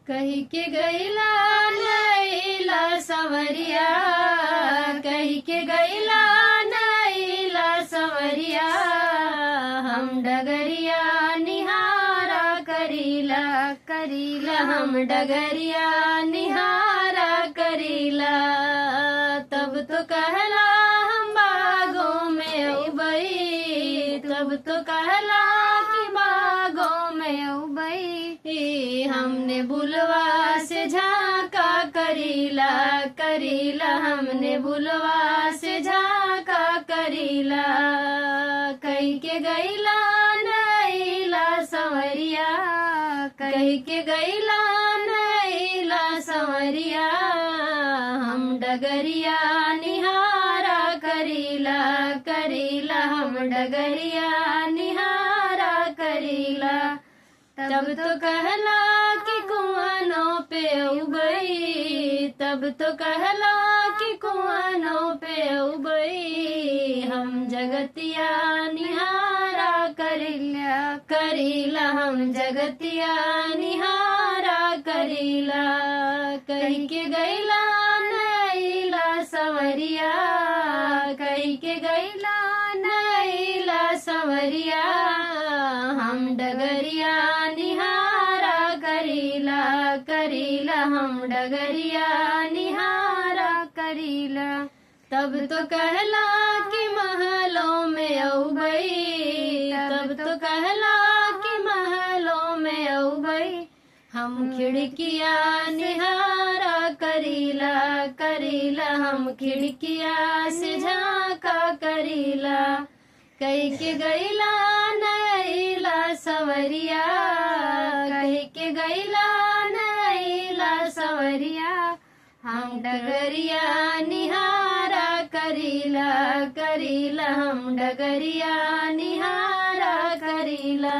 कही के गईला नईला सवरिया, कही के गईला नईला सवरिया, हम डगरिया निहारा करीला करीला, हम डगरिया निहारा करीला। तब तो कहला हम बागों में उबई, तब तो कहला कि बागों में उबई, हमने बुलवा से झांका करीला करीला, हमने बुलवा से झांका करीला। कही के गईला नईला सवरिया, कही के गईला नईला सवरिया, हम डगरिया निहारा करीला करीला, हम डगरिया निहारा करीला। तब तो कहला कि कुआनों पे उबई, तब तो कहला कि कुआनों पे उबई, हम जगतिया निहारा करीला करीला, हम जगतिया निहारा करीला। कही के गईला नईला सवरिया, कही के गईला नईला सवरिया, हम डगरिया निहारा करीला करीला, हम डगरिया निहारा करीला। तब तो कहला कि महलों में औबई, तब तो कहला कि महलों में औबई, हम खिड़किया निहारा करीला करीला, हम खिड़किया से झांका करीला। कही के गईला नईला सवरिया, कही के गईला नईला सवरिया, हम डगरिया निहारा करीला करीला, हम डगरिया निहारा करीला।